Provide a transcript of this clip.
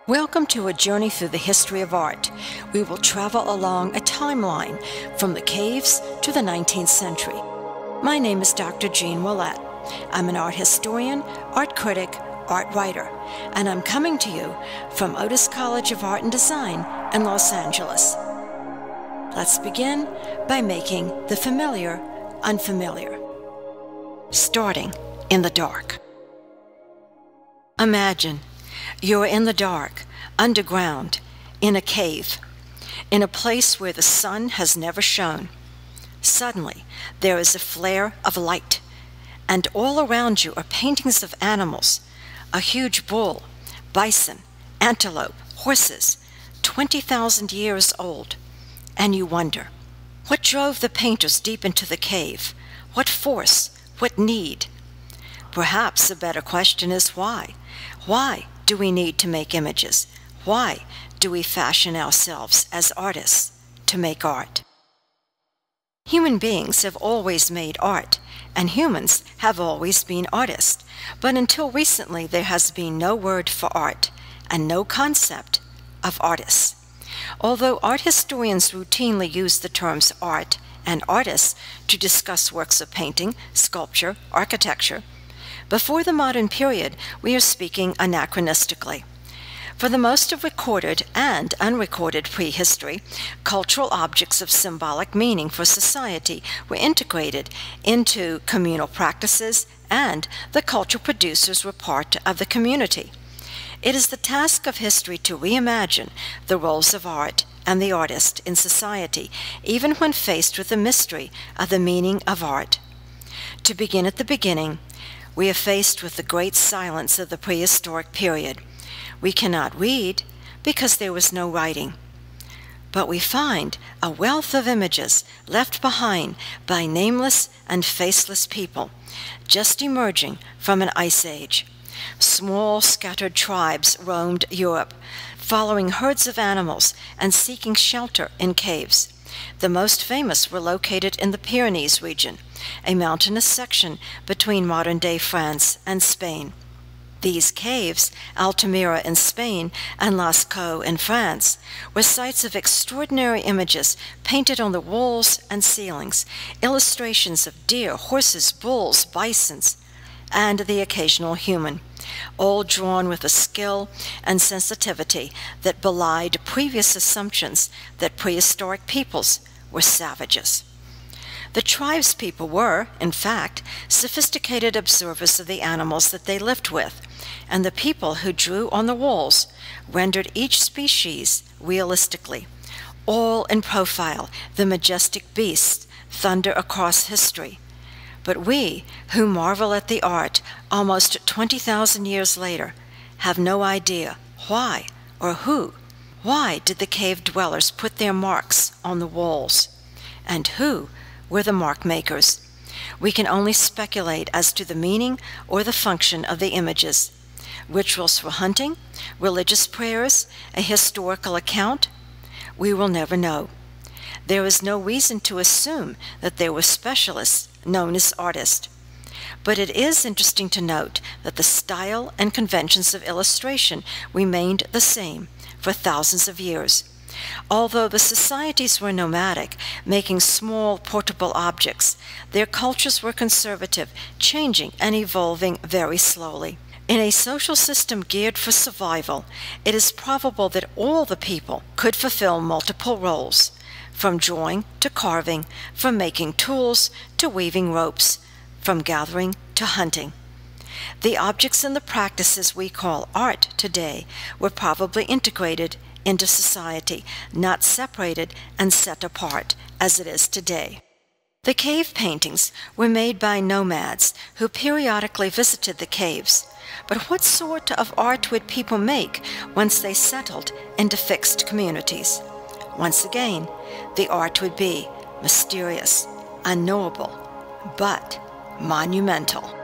Welcome to a journey through the history of art. We will travel along a timeline from the caves to the 19th century. My name is Dr. Jeanne Willette. I'm an art historian, art critic, art writer, and I'm coming to you from Otis College of Art and Design in Los Angeles. Let's begin by making the familiar unfamiliar. Starting in the dark. Imagine you're in the dark, underground, in a cave, in a place where the sun has never shone. Suddenly, there is a flare of light, and all around you are paintings of animals, a huge bull, bison, antelope, horses, 20,000 years old. And you wonder, what drove the painters deep into the cave? What force? What need? Perhaps a better question is why? Why do we need to make images? Why do we fashion ourselves as artists to make art? Human beings have always made art, and humans have always been artists. But until recently, there has been no word for art and no concept of artists. Although art historians routinely use the terms art and artists to discuss works of painting, sculpture, architecture, before the modern period, we are speaking anachronistically. For the most of recorded and unrecorded prehistory, cultural objects of symbolic meaning for society were integrated into communal practices, and the cultural producers were part of the community. It is the task of history to reimagine the roles of art and the artist in society, even when faced with the mystery of the meaning of art. To begin at the beginning, we are faced with the great silence of the prehistoric period. We cannot read because there was no writing. But we find a wealth of images left behind by nameless and faceless people, just emerging from an ice age. Small scattered tribes roamed Europe, following herds of animals and seeking shelter in caves. The most famous were located in the Pyrenees region, a mountainous section between modern-day France and Spain. These caves, Altamira in Spain and Lascaux in France, were sites of extraordinary images painted on the walls and ceilings, illustrations of deer, horses, bulls, bisons, and the occasional human, all drawn with a skill and sensitivity that belied previous assumptions that prehistoric peoples were savages. The tribespeople were, in fact, sophisticated observers of the animals that they lived with, and the people who drew on the walls rendered each species realistically, all in profile, the majestic beasts thunder across history. But we, who marvel at the art almost 20,000 years later, have no idea why or who. Why did the cave dwellers put their marks on the walls? And who were the mark makers? We can only speculate as to the meaning or the function of the images. Rituals for hunting, religious prayers, a historical account? We will never know. There is no reason to assume that there were specialists known as artists. But it is interesting to note that the style and conventions of illustration remained the same for thousands of years. Although the societies were nomadic, making small portable objects, their cultures were conservative, changing and evolving very slowly. In a social system geared for survival, it is probable that all the people could fulfill multiple roles, from drawing to carving, from making tools to weaving ropes, from gathering to hunting. The objects and the practices we call art today were probably integrated into society, not separated and set apart as it is today. The cave paintings were made by nomads who periodically visited the caves. But what sort of art would people make once they settled into fixed communities? Once again, the art would be mysterious, unknowable, but monumental.